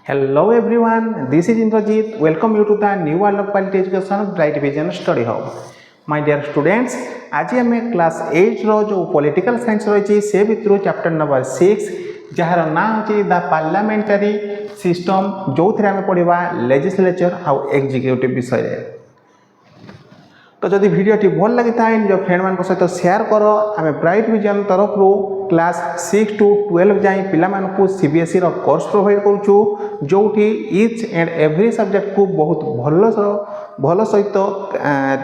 Hello everyone, this is Indrajit. Welcome you to the new world of quality education Bright Vision Study Hub. My dear students, आज आम class 8 रो जो political science रही से भितर chapter number 6 jar ना होची the parliamentary system जो थे आम पढ़ा लेजिस्लेचर आउ एग्जीक्यूटिव विषय। तो जदि भिडियोटी भल लगी था निज फ्रेंड मान सहित शेयर कर आम ब्राइट विजन तरफ क्लास 6 to 12 जाए पिला सीबीएसई रो कोर्स प्रोवाइड करूँ जो इच एंड एवरी सब्जेक्ट को बहुत भल सहित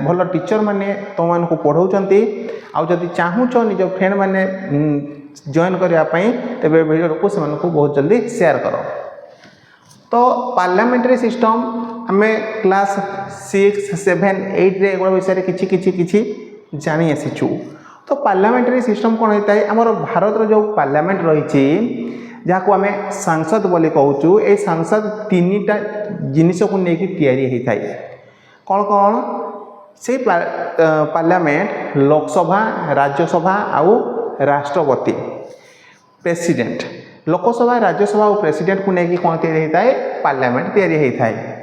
भल टीचर माने तुम मानक पढ़ाऊँच आदि चाहूच निज फ्रेंड मैंने जॉइन करने तेरे भिडियो को बहुत जल्दी शेयर कर। तो पार्लियामेंटरी सिस्टम आम क्लास 6, 7, 8 रे एगुड़ा विषय किछि जानी आसीचु। तो पार्लियामेंटरी सिस्टम कौन होता है आमर भारत जो पार्लियामेंट रही जहाँ को आम सांसद बोली कहूँ ये सांसद 3टा जिनिस को लेकिन तैयारी होता है कौन कौन से पार्लियामेंट लोकसभा राज्यसभा आउ राष्ट्रपति प्रेसिडेंट लोकसभा राज्यसभा और प्रेसिडेंट को लेकिन कौन तैयारी होता है पार्लियामेंट तैयारी होता है।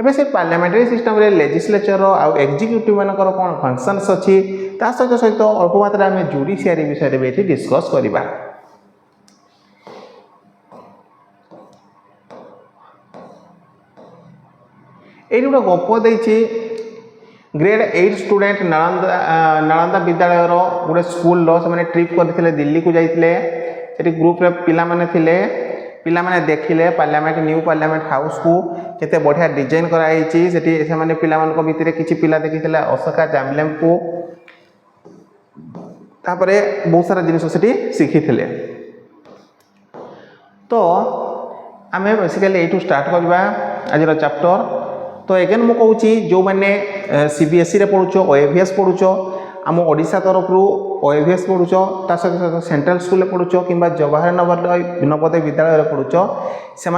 एवं से पार्लियामेंटरी सिस्टम रे लेजिस्लेचर आउ एग्जीक्यूटिव मानकर कौन फंक्शंस अच्छी सहित सहित अल्प मात्रा में जुडिशियरी विषय में ये डिस्कस करवा। ये गोटे गप देती ग्रेड 8 स्टूडेंट नालंदा विद्यालय गोटे स्कूल से ट्रिप करते दिल्ली को जाते ग्रुप रे पिला माने थिले पिला माने देखिले पार्लियामेंट न्यू पार्लियामेंट हाउस को केते बढ़िया डिजाइन कराई से माने पिला मानक भितर किछि पिला देखिथिले अशोका जामलेम को तापरे बहुत सारा जिनिस सेठी शिखिथिले। तो आमे बेसिकली एटू स्टार्ट करबा आज चैप्टर। तो अगेन मु कहूँ जो मैंने सीबीएसई रे पढ़ुछ ओएवीएस पढ़ुछ आम ओडिशा तरफ ओएवीएस पढ़ुछ ता सहित सेंट्रल स्कूल पढ़ुछ कि जवाहर नवोदय विद्यालय पढ़ुछ से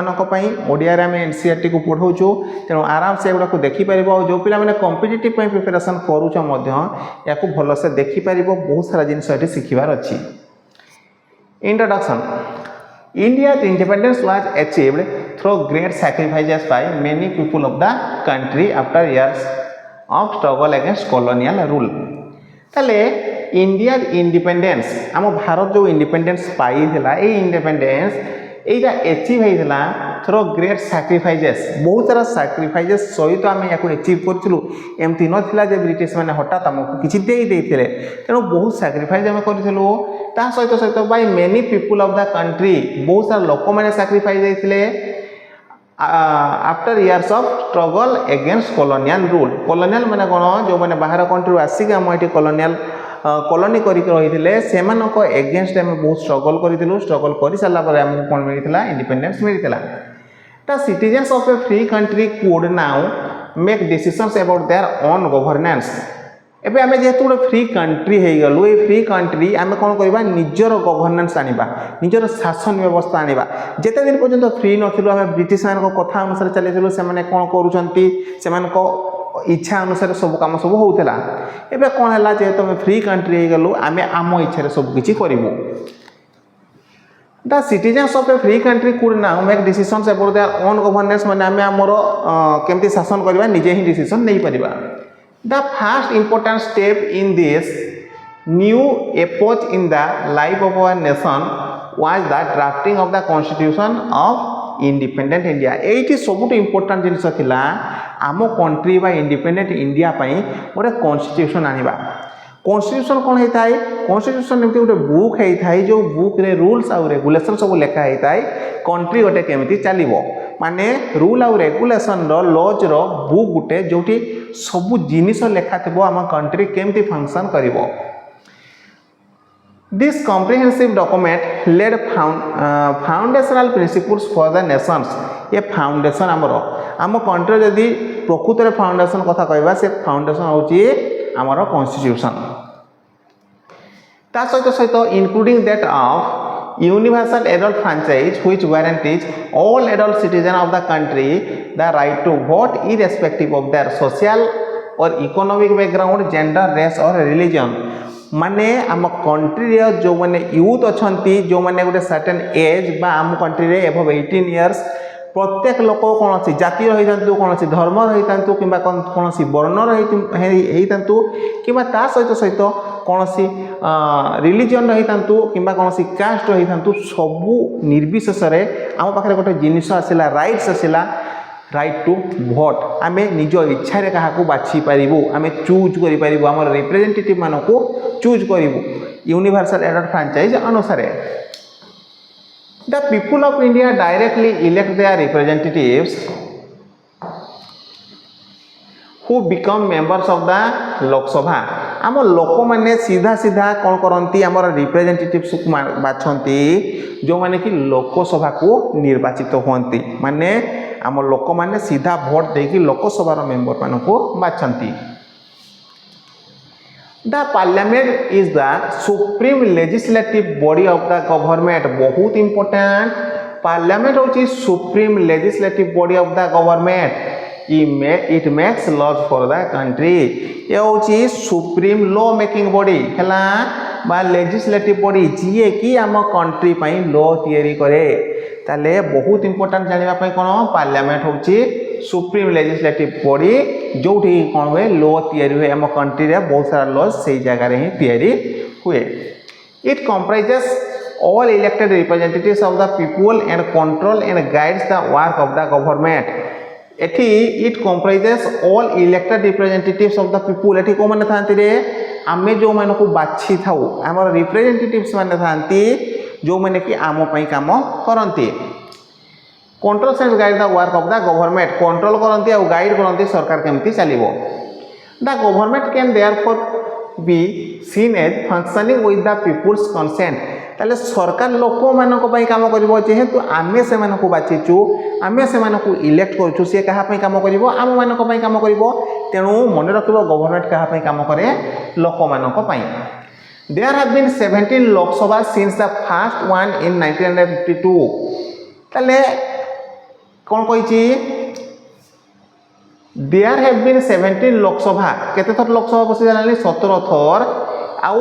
ओडिया आम एनसीईआरटी को पढ़ाऊँ तेणु आराम से एगुड़ा को देखिपर जो पिला मैंने कॉम्पिटिटिव प्रिपरेशन करूँ या भलसे देखिपर बहुत सारा जिन शिखबार अच्छी। Introduction India's independence was achieved through great sacrifices by many people of the country after years of struggle against colonial rule. ताले इंडिया इंडिपेंडेंस आम भारत जो इंडिपेंडेंस पाई थिला ए इंडिपेंडेंस एटा अचीव होइथिला थ्रू ग्रेट सैक्रिफाइसेस बहुत सारा सैक्रिफाइसेस सहित आम या अचीव करूँ एमती नाला जे ब्रिटिश मैंने हठात आमको किसी देते तेणु बहुत सैक्रिफाइस आम करूँ ता सहित सहित by many people of the country बहुत सारा लोक मैंने सैक्रिफाइस देते after years of struggle against colonial rule. Colonial माने कौन जो मैंने बाहर कंट्री आसिक आम ये कॉलोनियल कॉलोनी रही से एगेंस्ट आम बहुत स्ट्रगल करूँ स्ट्रगल कर सारापर आमको कौन मिलता इंडिपेंडेंस मिलता। The citizens of a free country could now make decisions about their own governance. एबे आमे जेहेतु गोटे फ्री कंट्री हो गलु ये फ्री कंट्री आमे कौन करवा निजर गवर्नेंस आनिबा निजर शासन व्यवस्था आनिबा जेते दिन पर्यंत फ्री नथिलु आमे ब्रिटिश मान कथा अनुसार चलिथिलु से माने कोन करूछंती से मान को इच्छा अनुसार सब काम सब होउतला। एबे कोन हला जेहेतु आमे फ्री कंट्री हो गलु आमे आम इच्छा रे सब किछि करिवो। The citizens of a free country could now make decisions about their own governance माने आमे हमर केमती शासन करबा निजे ही डिसीजन नै परिबा। The first important step in this new epoch in the life of our nation was the drafting of the Constitution of Independent India. एटी सबुठ इम्पोर्टाट जिनिस थिला आम कंट्री बा इंडिपेंडेंट इंडिया पई गोटे कॉन्स्टिट्यूशन आनिबा। कॉन्स्टिट्यूशन कौन होता है कॉन्स्टिट्यूशन एमती गोटे बुक होता है जो बुक रे रूल्स आउ रेगुलेशन सब लिखा होता है कंट्री गोटे केमिति चलिबो माने रूल आउ रेगुलेशन रो लॉज रो बुक गोटे जोटी सबु जिनिस लेखा थबो आम कंट्री केमिति फंक्शन करिवो। This comprehensive document laid foundational principles for the nations. ये फाउंडेशन आम कंट्री जदि प्रकृत रे फाउंडेशन कथा कहबा से फाउंडेशन होची आमर कॉन्स्टिट्यूशन ता सहित सहित including that of universal adult franchise which guarantees all adult citizens of the country the right to vote irrespective of their social or economic background, gender, race or religion। माने आम country जो मैंने youth अच्छा जो मैंने गोटे certain age बा आम कंट्री रे एबव 18 इयर्स प्रत्येक लोक कौन सी जाति रही कौन सी धर्म रही कि कौन सी वर्ण रही कि सहित सहित कौन सी रिलीजन रही कि कौन सी कास्ट रही सबू निर्विशेष आम पाखे गोटे जिनिस आसला राइट्स आसला राइट टू भोट आम निज इच्छा क्या बाछि पारू आम चूज करूँ आम रिप्रेजेंटेटिव मान को चूज करूँ यूनिवर्सल एडल्ट फ्रांचाइज अनुसार The people of India directly elect their representatives who become members of the Lok Sabha. आम लोक मैंने सीधा सीधा कौन करती आम रिप्रेजेंटेटिव्स बाछंती जो माने कि लोकसभा को निर्वाचित होती माने आम लोक मैंने सीधा भोट देकी लोकसभा मेंबर मान को बाछंती The Parliament is the supreme legislative body of the government. बहुत important. Parliament होची supreme legislative body of the government. It makes laws for the country. ये होची supreme law making body हैला बा legislative body जिए कि आम country पाई law तैयारी करे ताले बहुत important जानिबा पाई कोन पार्लियामेंट होची सुप्रीम लेजिस्लेटिव बॉडी जो कौन हुए लॉ तैयारी हुए आम कंट्री रे बहुत सारा लॉ से जगह ही तैयारी हुए it comprises all elected representatives of the people and control and guides the work of the government एठी it comprises all elected representatives of the people एठी को माने थांती रे आमे जो माने को बाछि थाउ हमर रिप्रेजेंटेटिव्स माने थांती जो माने कि आम पई काम करंती control and guide the work of the government control करती और गाइड करती सरकार केमती चलो the government can therefore be seen as functioning with the people's consent ताले सरकार लोक मानक पई काम करिवो जेहेतु आमे से मानक बाछिचु आमे से मानक इलेक्ट करछु से कहा पई काम करिवो आम मानक पई काम करिवो तेणु मन रखिबो गवर्नमेंट कहा पई काम करे लोक मानक पई there have been 17 Lok Sabha since the first one in 1952 ताले कौन कही देयर हैव बीन 17 लोकसभा केते थर लोकसभा बसी जानाली 17 थर आउ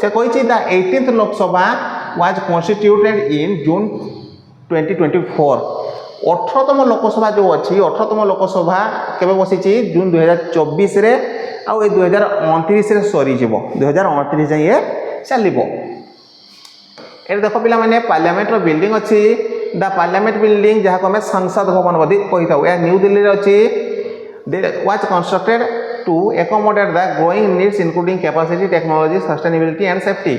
से कही the 18th Lok Sabha was constituted in June 2024 18तम लोकसभा जो अच्छी 18तम लोकसभा केबे बसी जून 2024 रे आउ ए 2029 रे सरी जीवो 2029 जाए चलिबो ए देखो पिला माने पार्लियामेंट रो बिल्डिंग अच्छी द पार्लियामेंट बिल्डिंग जहाँ को संसद भवन बदी कही था यह न्यू दिल्ली अच्छी was constructed to accommodate the growing needs including capacity technology sustainability and safety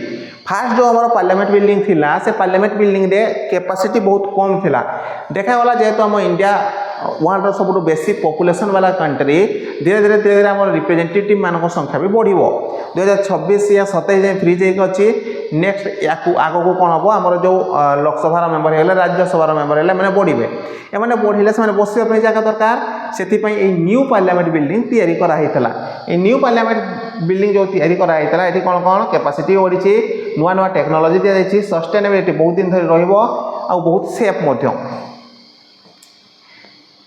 fast जो हमारा पार्लियामेंट बिल्डिंग थिला से पार्लियामेंट बिल्डिंग रे कैपेसिटी बहुत कम थिला देखा गला जेहेतु आम इंडिया वर्ल्ड सब बेसी पॉपुलेशन वाला कंट्री धीरे धीरे धीरे धीरे आम रिप्रेजेंटेटिव मान संख्या भी बढ़ 2026 या 27 जाए फ्रीज अच्छी नेक्स्ट आग को कौन हम आम जो लोकसभा मेम्बर है राज्यसभा मेम्बर है मैंने बढ़े एम बढ़े से बसवाई जगह दरकार से न्यू पार्लियामेंट बिल्डिंग तैयारी कराइला न्यू पार्लियामेंट बिल्डिंग जो तैयारी कराइला ये कौन कौन कैपेसिटी बढ़ी नुआ नुआ टेक्नोलॉजी दी जाए सस्टेनेबिलिटी बहुत दिन धरी रहा बहुत सेफ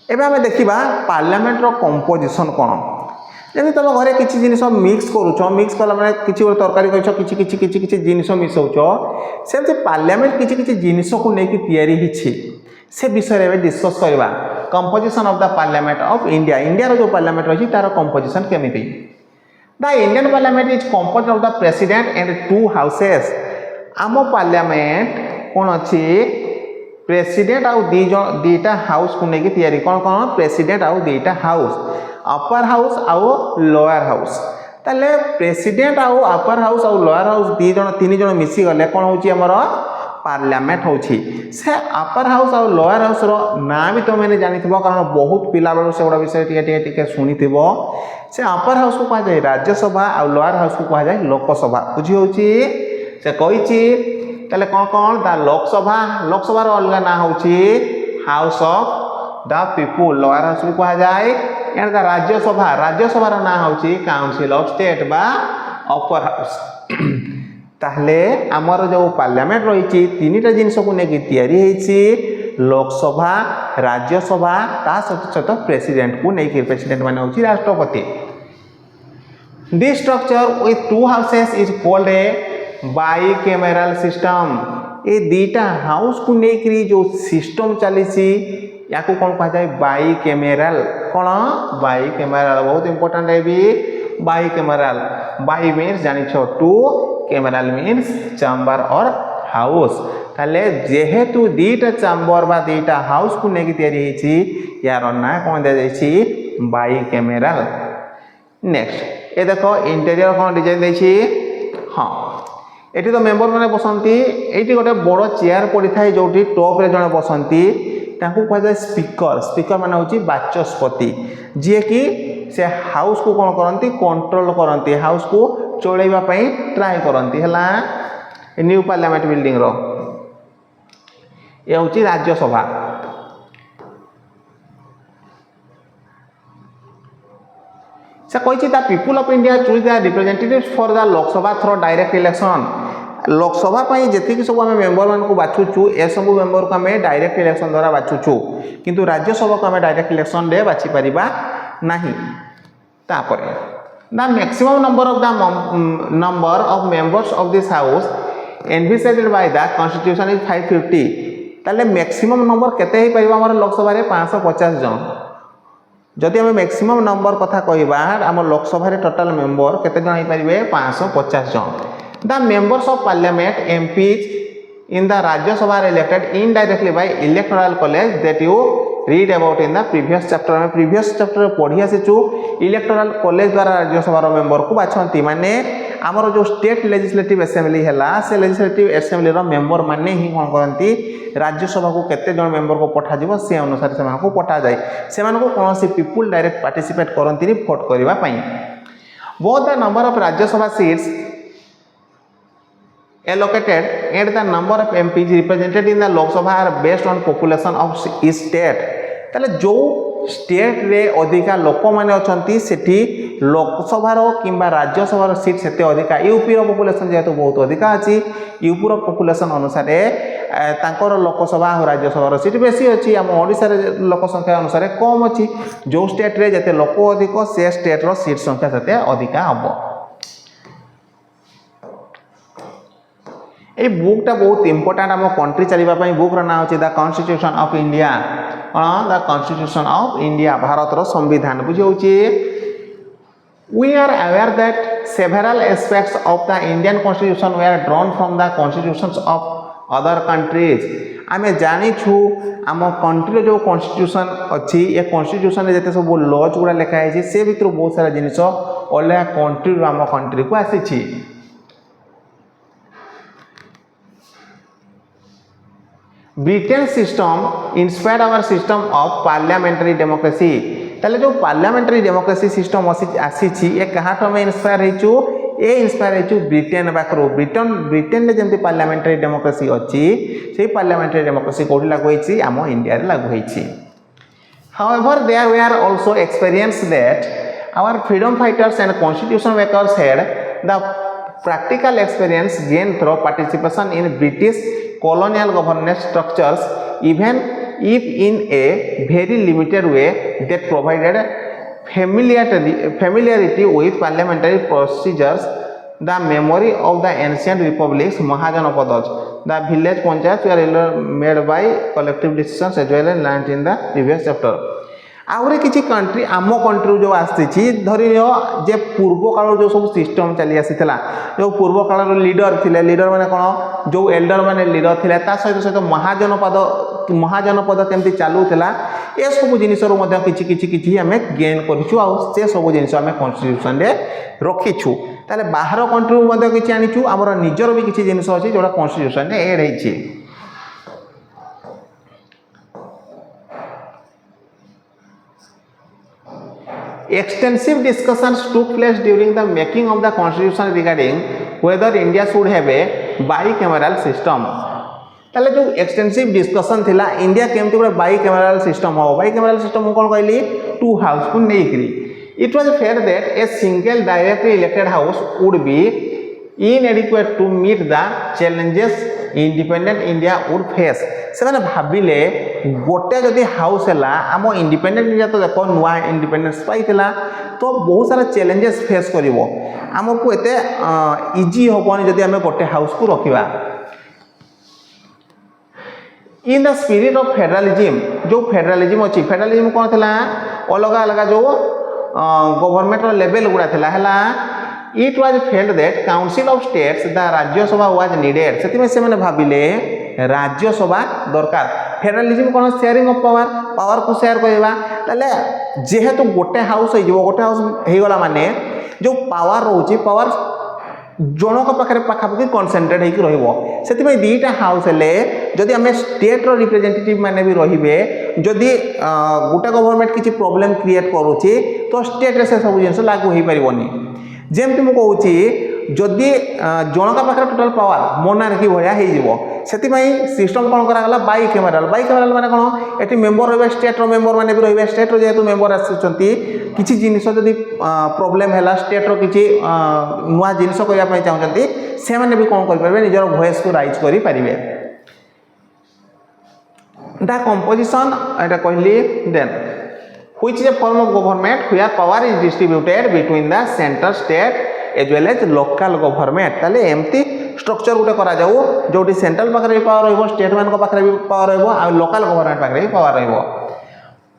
एबे आमे देखिबा पार्लियामेंट रो कंपोजिशन कोन जदि तुम घरे किछि जिनिस मिक्स करूछ मिक्स कला माने किछि गोटे तरकारी कइछ किछि जिनिस मिसौछ सेमते पार्लियामेंट किछि जिनिस को नेकी तयारी हिछि से विषय रे डिस्कस करबा composition of the parliament of India India रो जो पार्लियामेंट रही तार कंपोजिशन केमिति the Indian parliament is composed of the president and 2 houses आम पार्लियामेंट कोन अछि प्रेसिडेंट आउ दीटा हाउस को लेकिन तैयारी कौन कौन प्रेसिडेंट आउ दीटा हाउस अपर हाउस आउ लोअर हाउस ताले प्रेसिडेंट आउ अपर हाउस आउ लोअर हाउस दी जन तीन जन मिसी गले कौन होची हमर पार्लियामेंट होची से अपर हाउस आउ लोअर हाउस रो ना भी तो मैंने जानिथिबो कारण बहुत पिला बेलु से बड़ा विषय टिके सुनिथिबो से अपर हाउस को कहा जाय राज्यसभा आउ लोअर हाउस को कहा जाय लोकसभा बुझी होची से कहिची ताले कौन कौन द लोकसभा रो अलग ना होची house of the people lower house को कहा जाए एंड द राज्यसभा रो ना होची काउंसिल ऑफ स्टेट बा अपर हाउस ताहले हमर जो पार्लियामेंट रही तीनटा जिनिस को नेकी तैयारी होईची लोकसभा राज्यसभा ता सहित प्रेसिडेंट को नेकी प्रेसिडेंट माने होची राष्ट्रपति this structure with 2 houses is called a bicameral system ये दीटा हाउस को लेकर जो सिस्टम चली या को कौन कहा जाए बाई कैमेरल कौन बाई कैमेरल बहुत इंपोर्टेंट है भी बाई कैमेरल बाई मीन्स जानी छो टू कैमेरल मीन्स चैम्बर और हाउस ताले जेहेतु दीटा चैम्बर बा दीटा हाउस को नेकी तयारी हेची यार ना कौन दे जाईची बाई कैमेरल नेक्स्ट ए देखो इंटीरियर कौन डिजाइन देछि हां एटी तो मेंबर माने बसंती एटी गोटे बड़ चेयर पड़ी थाए जोटी टॉप रे जने बसंती ताकू कह जाय स्पीकर स्पीकर माने होची बाचस्पति जे कि से हाउस को कौन करंती कंट्रोल करंती हाउस को चलेबा पई ट्राई करंती हला न्यू पार्लियामेंट बिल्डिंग रो ये होची राज्यसभा से कही the people of India choose the representatives for the Lok Sabha through direct election Lok Sabha पई जति सब आम मेंबर मान को बाछुचु ए सब मेंबर को आम डायरेक्ट इलेक्शन द्वारा बाछुचु किंतु राज्यसभा को आम डायरेक्ट इलेक्शन रे बाछि परिबा नाही तापर the maximum number of members of this house envisaged by the constitution is 550 ताले मैक्सिमम नंबर केते ही परिबा हमर लोकसभा रे 550 जन जदि आम मैक्सिमम नंबर कथा कहबा आम लोकसभा रे टोटल मेंबर केते जन पारे 550 जन the members of parliament MPs in the Rajya Sabha elected indirectly bye electoral college that you read about in the previous chapter में प्रीवियस चैप्टर पढ़ी आसीचु इलेक्टोरल कॉलेज द्वारा राज्यसभा मेंबर को बाछंती माने आमर जो स्टेट लेजिस्लेटिव असेंबली हैला से लेजिस्लेटिव असेंबली रो मेंबर माने ही कोन करंती राज्यसभा को केते जन मेंबर को पठा जिवो से अनुसार से को पठा जाय से को कोनोसी पीपुल डायरेक्ट पार्टिसिपेट करंती वोट करबा पई both the number of Rajya Sabha seats allocated and the number of MPs represented in the Lok Sabha are based on population of each state ताले जो स्टेट रे अधिका लोक माने अछंती सेठी लोकसभा रो किंबा राज्यसभा रो सीट सेते अधिका यूपी रो पॉपुलेशन जेतु बहुत अधिका अछि यूपी रो पॉपुलेशन अनुसार तांकर लोकसभा और राज्यसभा रो सीट बेसी अछि हम ओडिसा रे लोक संख्या अनुसार कम अछि जो स्टेट रे जेते लोक अधिक से स्टेट रो सीट संख्या सेते अधिका हबो ए बुकटा बहुत इंपोर्टेंट आम कंट्री चलवा बुक ना होची the constitution of India the constitution of India Bharat रो संविधान बुझौची we are aware that several aspects of the Indian constitution they are drawn from the constitutions of other countries आमे जानी छु आम कंट्री जो कॉन्स्टिट्यूशन अच्छी ये कॉन्स्टिट्यूशन रे जते सब लॉज गुडा लिखा है से भितर बहुत सारा जिनिस अलग कंट्री रो आम कंट्री को आसी Britain system inspired our system of parliamentary democracy ताले जो पार्लियामेंटरी डेमोक्रेसी सिस्टम आसी ये कहाठो में इंस्पायर हेचु ए इंस्पायर हेचु ब्रिटेन बाकरो ब्रिटेन रे जेंति पार्लियामेंटरी डेमोक्रेसी अछि से पार्लियामेंटरी डेमोक्रेसी कोठी लागू होईछि आम इंडिया रे लागू होईछि however there they are also experience that our freedom fighters and constitution makers had the practical experience gained through participation in British colonial governance structures even if in a very limited way that provided familiarity with parliamentary procedures the memory of the ancient republics Mahajanapadas the village panchayats were made by collective decisions as well as learned in the previous chapter आउरे किछि country आम country जो आसी धरी जे पूर्व काल जो सब system चली आसीला जो पूर्व काल लीडर थिले लीडर माने कोन जो एल्डर माने लीडर थिले ता सहित सहित महाजनपद केमती चालूला ए सब जिनिस किछि किछि किछि आमे गेन करिछु आ से सब जिनिस आमे कॉन्स्टिट्यूशन रे रखिछु ताले बाहर कंट्री मध्ये किछि आनिछु हमर निजर भी किछि जिनिस अछि जोडा कॉन्स्टिट्यूशन रे add हेछि Extensive discussions took place during the making of the constitution regarding whether India should have a bicameral system. ताले जो एक्सटेंसिव डिस्कशन थिला इंडिया केमती गोटे बाइकैमराल सिस्टम हो बाइकैमराल सिस्टम कौन कहली टू हाउस को नहीं it was fair that a single directly elected house would be inadequate to meet the challenges independent India would face से माने भाबिले गोटे जदि हाउस हैला आम इंडिपेंडेंट इंडिया तो देखो नुआ इंडिपेंडेंस पाइला तो बहुत सारा चैलेंजेस फेस करिवो हमको एते इजी होबनी जदि आम गोटे हाउस को रखिबा in the spirit of federalism जो फेडरलिज्म अच्छी फेडरलिज्म कौन थी अलग अलग जो गवर्नमेंट लेवल गुड़ा है it was felt that council of states the Rajya Sabha was needed से भाविले राज्यसभा दरकार फेडरलिज्म कौन शेयरिंग ऑफ पावर पावर को शेयर करवा जेहेतु गोटे हाउस होगला माने जो पावर रोचे पावर जनक पाखे पाखापाखि कनसेंट्रेट होकर रही दीटा हाउस हेले जदि आम स्टेट रिप्रेजेंटेटिव माने भी रे जदि गोटे गवर्नमेंट किसी प्रॉब्लम क्रिएट करुच्ची तो स्टेट से सब जिन लागू हो पारनी जमती मुझे कहूँ जदि जनक पाखे टोटाल पावर मोनार्की भाया से सिस्टम कौन कराला बाई कैमेराल माने कौन ये मेम्बर रहा स्टेट मेम्बर मैंने भी रहा स्टेट जेहेतु मेम्बर आसुँच किसी जिनिस जदि प्रॉब्लम है स्टेट किसी नुआ जिनिस करने चाहते से मैंने भी कौन करेंगे निजर वॉइस को राइज करेंगे द कंपोजिशन एटा कहली then which is a form of government where power is distributed between the central state as well as local government ताले एमती स्ट्रक्चर गुटे करा जाऊ जोटी सेंट्रल पाखरे भी पावर रहइबो स्टेट मान को पाखरे भी पावर रहइबो आ लोकल गवर्नमेंट पाखरे भी पावर रहइबो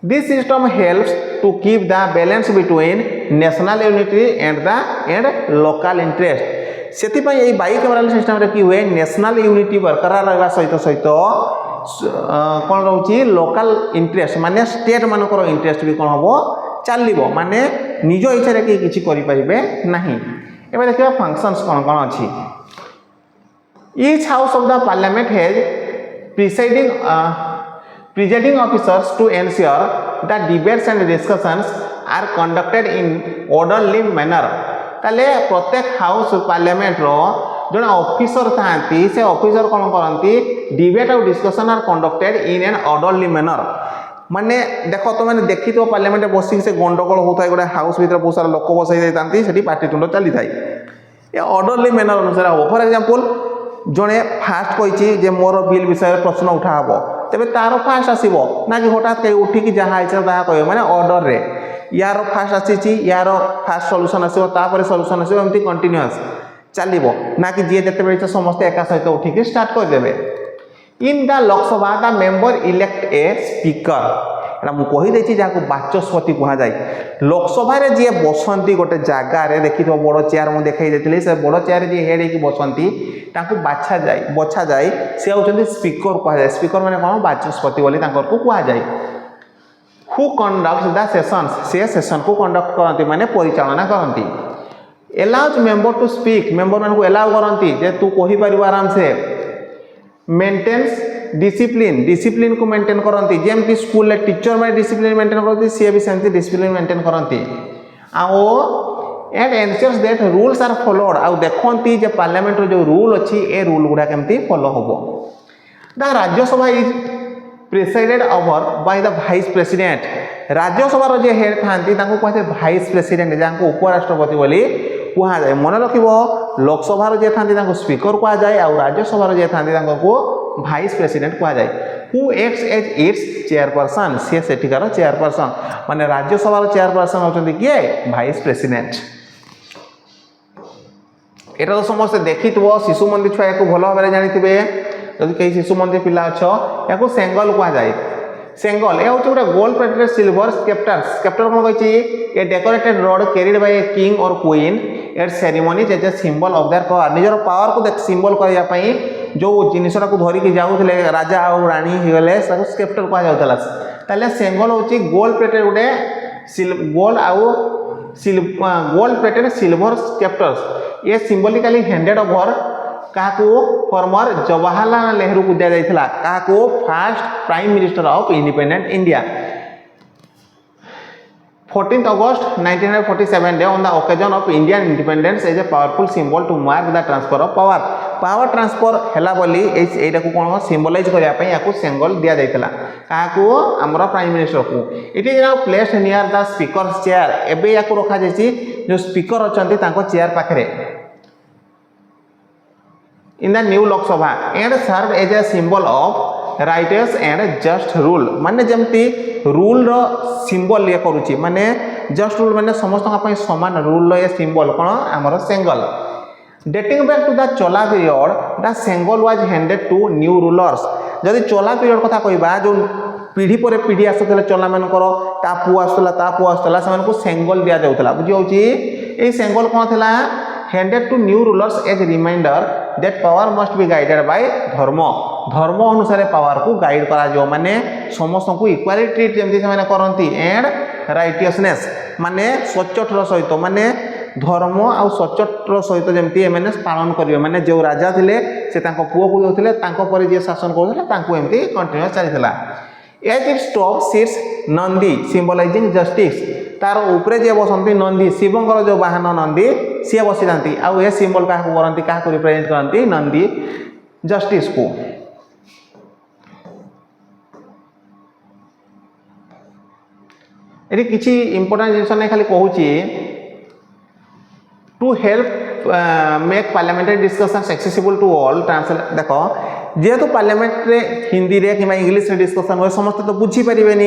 this system helps to keep the balance between national unity and local interest सेति पई एई बाई कैमरल सिस्टम रे की हुए नेशनल यूनिटी बरकरार रहबा सहित कौन रोचे लोकल इंटरेस्ट माने स्टेट मानकर इंटरेस्ट भी कौन हम चलो माने निज इच्छा कि किसी करें ना एवं देखा फंक्शंस कौन कौन अच्छी each house of the parliament has presiding officers to ensure the debates and discussions are conducted in orderly manner ताले प्रत्येक हाउस पार्लियामेंट रो जो ऑफिसर था से ऑफिसर कौन करती डिबेट और discussion are conducted in an orderly manner माने देख तो मैंने देखी तो पार्लियामेंट बस से गंडगोल होता है गोटे हाउस भर बहुत सारा लोक बसई देती पाटितुंड चली था ऑर्डरली मैनर अनुसार हम फॉर एग्जांपल जड़े फास्ट कही मोर बिल विषय प्रश्न उठा हम तेरे तार फास्ट आसो ना कि हठात कहीं उठिकी जहाँ इच्छा ताहा कह मैंने ऑर्डर रे यार फास्ट आसी यार फास्ट सॉल्यूशन आसो सॉल्यूशन आसो एमती कंटिन्यूअस चलो ना कि जी जिते इच्छा समस्ते एका सहित उठिकी स्टार्ट करदे in the Lok Sabha the member elect a speaker एटा मु कहीदे जहाँ बाचस्पति कहुए लोकसभा जी बसंती गोटे जगार देखी बड़ चेयर मुझे देखा देती से बड़ चेयर जी हेड हो बसंती बछा जाए सी होती स्पीकर कहुए स्पीकर मैंने कौन बाचस्पति बोली कहुए हु कंडक्ट द सेशंस से सेशन को कंडक्ट करती माने परिचालना करती एलाउज मेंबर टू स्पीक मेंबर मान को एलाउ करती जे तू कही पार आराम से मेंटेन्स डिसिप्लिन को मेंटेन करती जमती स्कूल टीचर मैंने डिसिप्लिन मेंटेन करती सी भी सेमती डिसिप्लिन मेंटेन करती and ensures that rules are followed आउ देखती जे पार्लियामेंट जो रूल अच्छी ए रूल गुड़ा केमती फॉलो होबो the Rajya Sabha is preceded over by the vice president Rajya Sabha जो हेड था कहते वाइस प्रेसिडेंट जहाँ उपराष्ट्रपति बोली कहुए मन रख लोकसभा जे था स्पीकर कहुए आ राज्यसभा जे था वाइस प्रेसिडेंट कहुए who acts as its chairperson सी सेठिकार चेयरपर्सन माने राज्यसभा चेयरपर्सन होती किए वाइस प्रेसिडेंट एटा तो समस्त देखी शिशु मंदिर छुआ या भल भाव जानी जदि कहीं शिशु मंदिर पिला अच्छ या सेंगल कहुए सेंगल ये हूँ गोटे गोल्ड प्लेटेड सिल्वर स्केप्टर कौन कही a decorated rod carried by a king or queen at ceremony as a symbol of their power निजर पावर को सिंबल करने जो जिनसा को धरिकी जाऊे राजा और राणी होगले स्केप्टर कहला सेंगल हूँ गोल्ड प्लेटेड गोटे गोल्ड आउ गोल्ड प्लेटेड सिल्वर स्केप्टर्स ये सिंबलिकली हैंडेड ओवर क्या फॉर्मर जवाहरलाल नेहरू को दिया जाइथिला क्या first prime minister of independent India 14th August 1947 day on the occasion of Indian independence as a powerful symbol to mark the transfer of power transfer हैला बोली एटा को कोन symbolize करिया पई याकू सेंगल दिया जाइथिला काकू हमरो प्राइम मिनिस्टर को it is now placed near the speaker chair एबे याकू रखा जायछि जो स्पीकर अछंती तांको चेयर पाखरे in the new Lok Sabha and served as a symbol of righteous and just rule माने जमती रूल रो सिंबल ये करूची माने जस्ट रूल माने समस्त का समान रूल रो ये सिंबल कोन हमर Sengol dating back to the Chola period the Sengol was handed to new rulers जदि चला पीरियड कथा कहबा जो पीढ़ी पर पीढ़ी आसुला चला मानकर ता पुओ आसुला से सेंगल दि जाऊला बुझी होची ए सेंगल कौन थिला handed to new rulers as a reminder that power must be guided by धर्म अनुसार पावर को गाइड करा जो माने समस्त को इक्वाली ट्रीट जेमती से माने करंती एंड राइटियसनेस माने सच्चोटर सहित माने धर्म आ सच्चोटर सहित जेमती एमने पालन करिवे माने जो राजा थिले से तांको पुओ को जोथिले तांको पर जे शासन करथले तांको एमती कंटिन्यूअस चलीथला as it stop sits Nandi symbolizing justice तार ऊपर जे बसंती नंदी शिवंकर जो वाहन नंदी सी बसी जाती आउ ए सिंबल क्या करती क्या रिप्रेजेंट करती नंदी जस्टिस को ये किसी इंपोर्टेंट जिन नहीं खाली कहूँ to help make parliamentary discussions accessible to all translate देख जेहेतु पार्लियामेंट रे हिंदी रे कि इंग्लिश रे डिस्कशन हुए समस्त तो बुझी पारे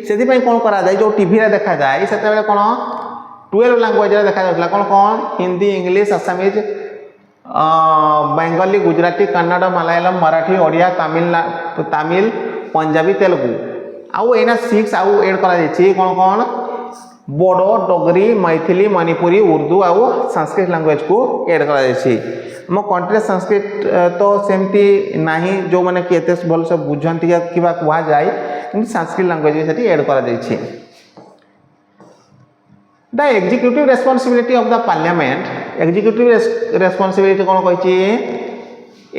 से कौन करा जाए जो टीवी रे देखा जाए से कौन 12 लैंग्वेज रे देखा जाता कौन कौन हिंदी इंग्लिश आसामीज बेंगली गुजराती कन्नड़ मलयालम मराठी ओडिया तमिल पंजाबी तेलुगु आउ एना 6 आउ ऐड करा जायछि कौन कौन बोडो डोगरी मैथिली मणिपुरी उर्दू आउ संस्कृत लैंग्वेज को ऐड करा जायछि मो कंट्री संस्कृत तो सेमती नहीं जो माने कि एते भल से बुझंती किबा कुआ जाय कि संस्कृत लैंग्वेज भी सेठी ऐड करा जायछि the executive responsibility of the parliament executive responsibility कौन कहिछि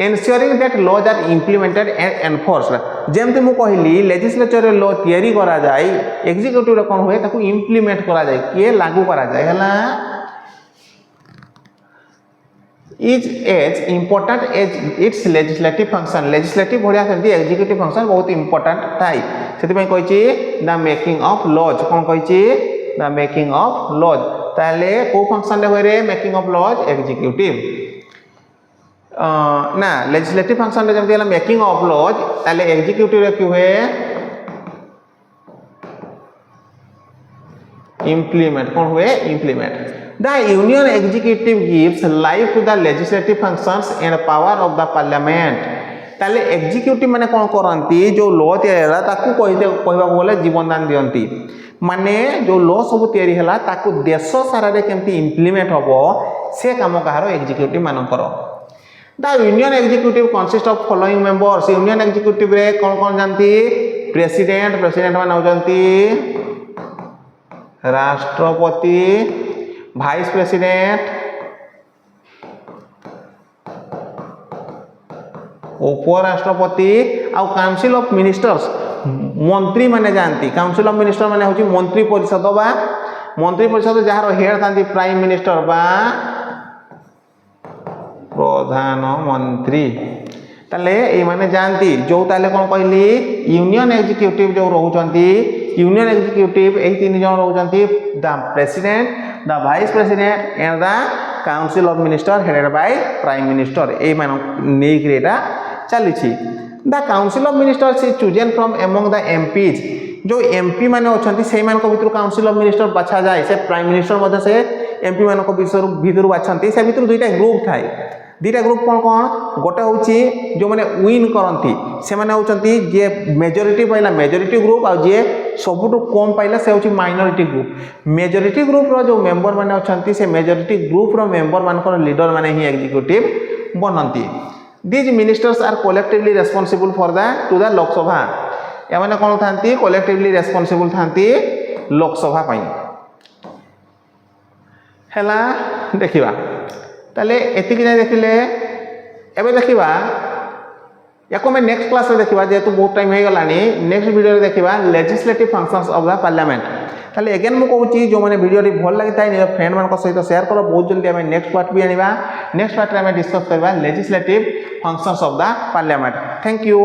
ensuring that laws are implemented and enforced जेमती मु कहली लेजिस्लेचर लॉ तैयारी करा जाय एग्जीक्यूटिव कौन हुए ताकू इम्प्लीमेंट करा जाय किए लागू करा जाय हला is as important as its legislative function legislative भलिया सेमती एग्जीक्यूटिव फंक्शन बहुत इम्पोर्टेंट थाई सेति पई कहिछि द मेकिंग ऑफ लॉज कौन कहिछि द मेकिंग ऑफ लॉज ताले को फंक्शन रे होय रे मेकिंग ऑफ लॉज एग्जीक्यूटिव ना लेजिस्लेटिव फंक्शन रे जेमती हला मेकिंग ऑफ लॉज ताले एग्जीक्यूटिव रे कि हुए इम्प्लीमेंट कौन हुए implement The union executive gives life to the legislative functions and power of the parliament. ताले एग्जीक्यूटिव माने कौन करंती जो लॉ तैयारी ताकू कहबा बोले जीवन दान दियंती माने जो लॉ सब तैयारी हला ताकू देश सारा रे केमती इम्प्लीमेंट होबो से काम कहारो एग्जीक्यूटिव मान करो the union executive consist of following members union executive रे कौन कौन जानती प्रेसिडेंट माने होजंती राष्ट्रपति वाइस प्रेसिडेंट उपराष्ट्रपति आउ काउंसिल ऑफ मिनिस्टर्स मंत्री माने जानती काउंसिल ऑफ मिनिस्टर माने होची मंत्री परिषद बा मंत्री परिषद जहार हेड थांती प्राइम मिनिस्टर बा प्रधानमंत्री ताले ए माने जानती जो ताले कोन कहली यूनियन एग्जीक्यूटिव जो रहउचंती यूनियन एग्जीक्यूटिव एही तीन जन रहउचंती the president the vice president and the council of minister headed by prime minister ए मान नै क्रिएटा चली the council of ministers is chosen from among the MPs जो एमपी माने अछंती सेही मान को भितर काउंसिल ऑफ मिनिस्टर बाछा जाए से प्राइम मिनिस्टर मध्ये से एमपी मान को भितर बाछंती से भितर दुईटा ग्रुप थाए दुईटा ग्रुप कौन कौन गोटे हूँ जो मैंने विन करती से मैंने होती जे मेजोरिटी पाइला मेजोरिटी ग्रुप आ जे सबुठू कम पाइला से हूँ माइनॉरिटी ग्रुप मेजोरिटी ग्रुप रो जो मेंबर माने अच्छा से मेजोरिटी ग्रुप रो मेंबर मानकर लीडर माने ही एग्जीक्यूटिव बनती these ministers are collectively responsible for the to the Lok Sabha या माने कौन थांती कलेक्टिवली रेस्पॉन्सिबल थांती लोकसभा पाई हैला देखिबा ताले एतिक नहीं देखिले एबे देखिबा याको मैं नेक्स्ट क्लास रे देखिबा जेतु बहुत टाइम हे गलानी नेक्स्ट वीडियो रे देखिबा legislative functions of the parliament ताले अगेन मु कहूची जो माने वीडियो रे भल लागि ताई निज फ्रेंड मान को सहित शेयर करो बहुत जल्दी हमें नेक्स्ट पार्ट भी आनिबा नेक्स्ट पार्ट रे हमें डिस्कस करबा legislative functions of the parliament thank you.